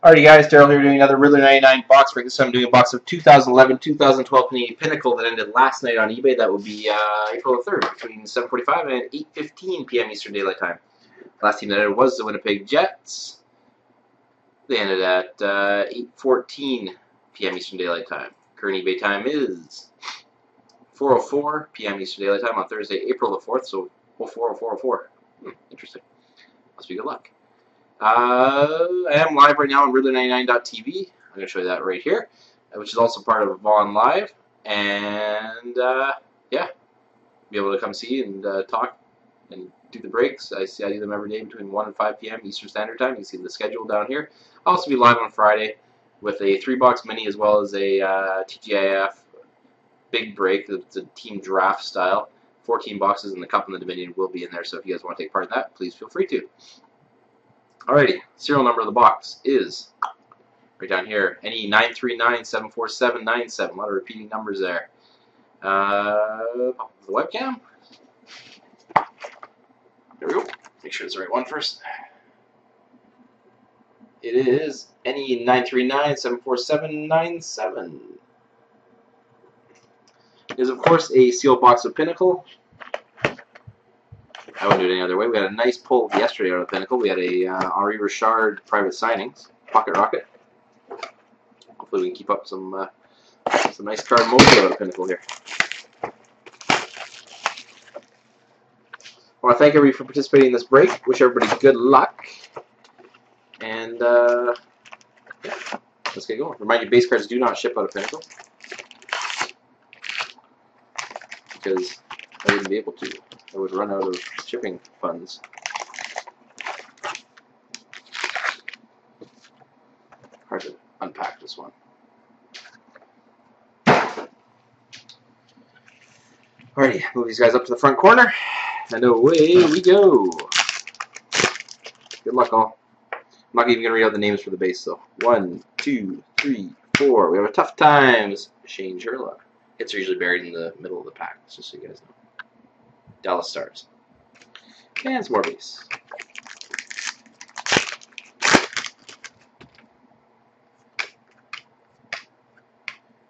Alrighty guys, Daryl here doing another RYDLAR99 box break. This time I'm doing a box of 2011-2012 Panini Pinnacle that ended last night on eBay. That would be April the 3rd between 7:45 and 8:15 p.m. Eastern Daylight Time. Last team that ended was the Winnipeg Jets. They ended at 8:14 p.m. Eastern Daylight Time. Current eBay time is 4:04 p.m. Eastern Daylight Time on Thursday, April the 4th, so 04:04:04. Interesting. Must be good luck. I am live right now on RYDLAR99.tv. I'm going to show you that right here, which is also part of Vaughn Live. And, yeah, be able to come see and talk and do the breaks. I do them every day between 1 and 5 p.m. Eastern Standard Time. You can see the schedule down here. I'll also be live on Friday with a 3-box mini as well as a TGIF big break. It's a team draft style. 14 boxes, and the Cup and the Dominion will be in there. So if you guys want to take part in that, please feel free to. Alrighty, serial number of the box is right down here. NE 939747797. A lot of repeating numbers there. The webcam. There we go. Make sure it's the right one first. It is NE 939747797. It is, of course, a sealed box of Pinnacle. I wouldn't do it any other way. We had a nice pull yesterday out of Pinnacle. We had a Henri Richard private signings, Pocket Rocket. Hopefully we can keep up some nice card mojo out of Pinnacle here. I want to thank everybody for participating in this break. Wish everybody good luck. And yeah, let's get going. Remind you, base cards do not ship out of Pinnacle because I wouldn't be able to. I would run out of shipping funds. Hard to unpack this one. Alrighty, move these guys up to the front corner, and away we go. Good luck, all. I'm not even going to read out the names for the base, though. 1, 2, 3, 4. We have a Tough Times. Shane Sherlock. Hits are usually buried in the middle of the pack, just so you guys know. Dallas Stars. And some more base.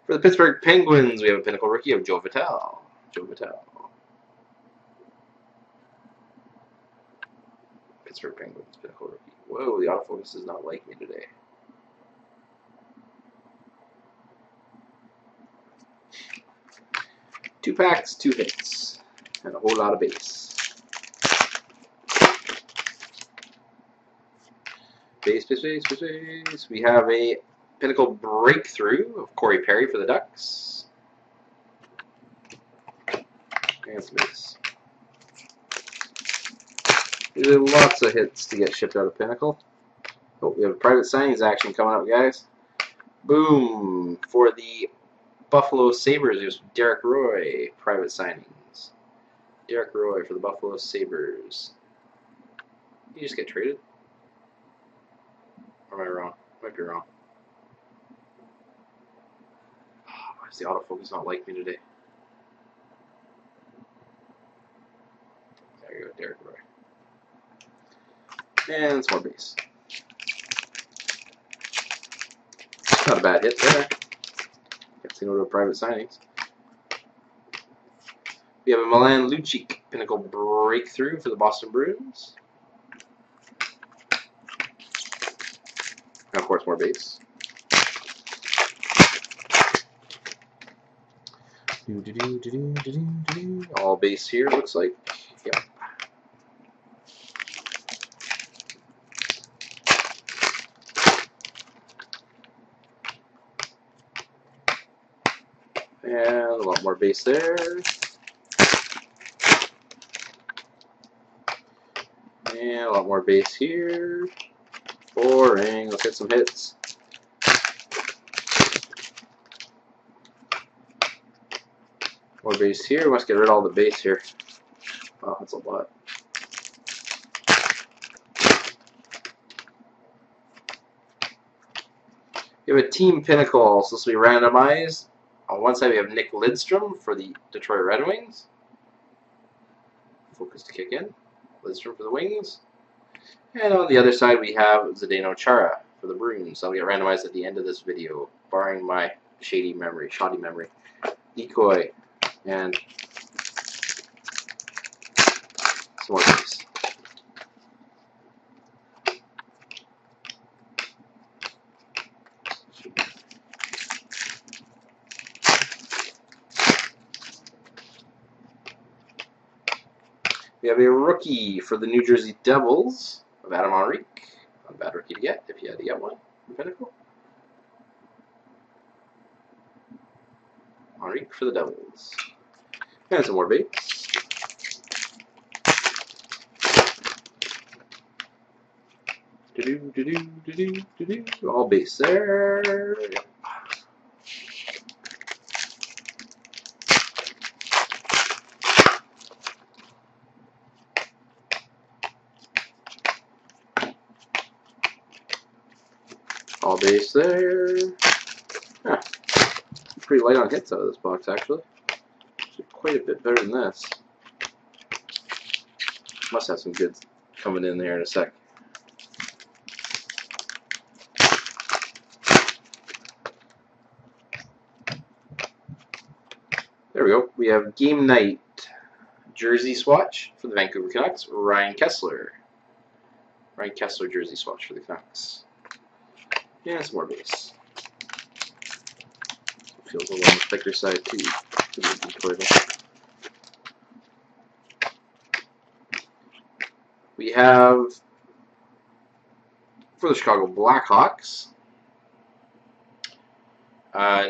For the Pittsburgh Penguins, we have a Pinnacle rookie of Joe Vitale. Pittsburgh Penguins, Pinnacle rookie. Whoa, the autofocus does not like me today. Two packs, 2 hits, and a whole lot of base. Base. We have a Pinnacle breakthrough of Corey Perry for the Ducks. And some base. These are lots of hits to get shipped out of Pinnacle. Oh, we have a private signings action coming up, guys. Boom! For the Buffalo Sabres, there's Derek Roy, private signings. Derek Roy for the Buffalo Sabres. Did you just get traded? Or am I wrong? Might be wrong. Why does the autofocus not like me today? There you go, Derek Roy. And some more base. Not a bad hit there. Got to go to private signings. We have a Milan Lucic Pinnacle breakthrough for the Boston Bruins. And of course, more base. All base here, looks like. Yep. And a lot more base there. And a lot more base here. Boring. Let's get some hits. More base here. We must get rid of all the base here. Oh, that's a lot. We have a Team Pinnacle also to be randomized. On one side we have Nick Lidstrom for the Detroit Red Wings. Focus to kick in. Lidstrom for the Wings. And on the other side we have Zdeno Chara for the Bruins. That'll get randomized at the end of this video, barring my shoddy memory. Decoy, and some more base. We have a rookie for the New Jersey Devils of Adam Henrique. Not a bad rookie to get if you had to get one from Pinnacle. Henrique for the Devils. And some more base. All base there. Yep. All base there. Huh. Pretty light on hits out of this box, actually. Quite a bit better than this. Must have some goods coming in there in a sec. There we go. We have Game Night jersey swatch for the Vancouver Canucks. Ryan Kesler. Ryan Kesler jersey swatch for the Canucks. Yeah, some more base. Feels a little on the thicker side too. We have for the Chicago Blackhawks,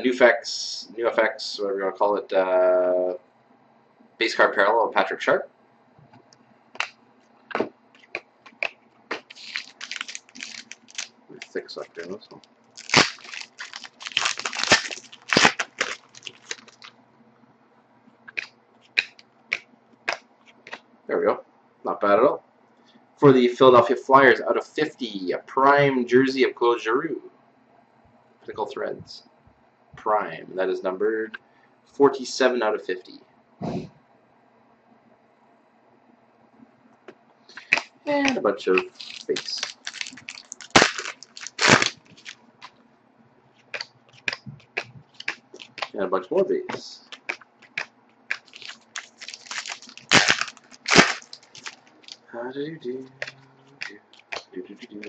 new effects, whatever you want to call it, base card parallel of Patrick Sharp. Thick sucker in this one. There we go. Not bad at all. For the Philadelphia Flyers, out of 50, a prime jersey of Claude Giroux. Pinnacle Threads. Prime. That is numbered 47 out of 50. And a bunch of base. And a bunch more base.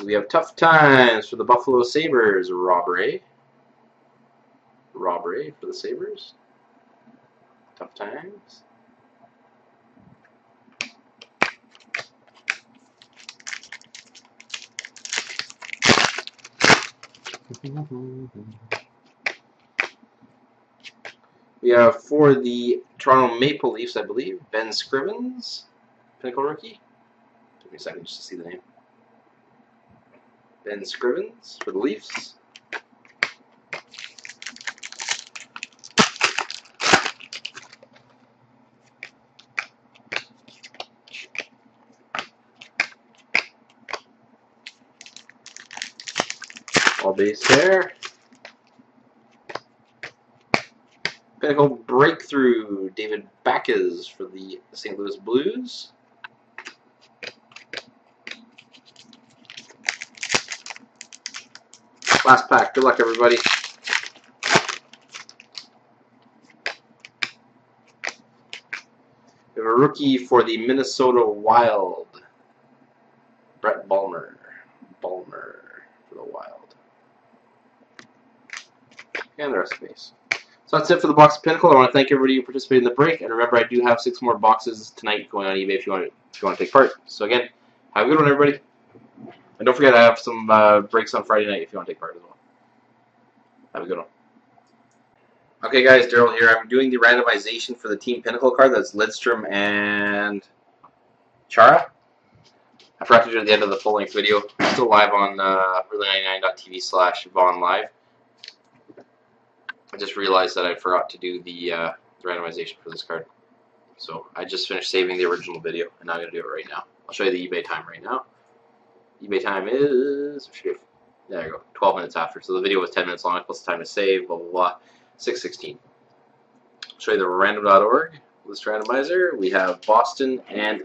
We have Tough Times for the Buffalo Sabres. Robbery for the Sabres. Tough Times. We have for the Toronto Maple Leafs, I believe, Ben Scrivens, Pinnacle rookie. Took me a second just to see the name. Ben Scrivens for the Leafs. All base there. Pinnacle Breakthrough, David Backes for the St. Louis Blues. Last pack. Good luck, everybody. We have a rookie for the Minnesota Wild, Brett Bulmer. Bulmer for the Wild. And the rest of the base. So that's it for the box of Pinnacle. I want to thank everybody who participated in the break, and remember, I do have 6 more boxes tonight going on eBay if you want to take part. So again, have a good one, everybody, and don't forget I have some breaks on Friday night if you want to take part as well. Have a good one. Okay, guys, Daryl here. I'm doing the randomization for the Team Pinnacle card. That's Lidstrom and Chara. I forgot to do it at the end of the full-length video. It's still live on RYDLAR99.tv/VonLive. I just realized that I forgot to do the randomization for this card. So I just finished saving the original video, and now I'm going to do it right now. I'll show you the eBay time right now. eBay time is, there you go, 12 minutes after. So the video was 10 minutes long, plus the time to save, blah, blah, blah, 6:16. I'll show you the random.org list randomizer. We have Boston and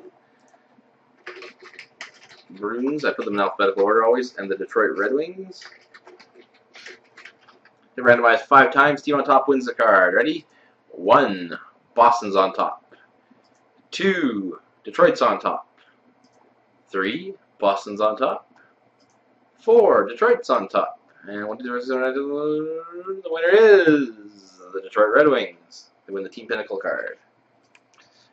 Bruins, I put them in alphabetical order always, and the Detroit Red Wings. They randomized 5 times. Team on top wins the card. Ready? 1. Boston's on top. 2. Detroit's on top. 3. Boston's on top. 4. Detroit's on top. And the winner is the Detroit Red Wings. They win the Team Pinnacle card.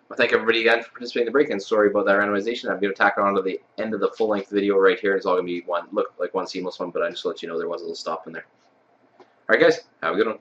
I thank everybody again for participating in the break, and sorry about that randomization. I'm going to tack it on to the end of the full-length video right here. It's all going to be one seamless one, but I just let you know there was a little stop in there. Alright guys, have a good one.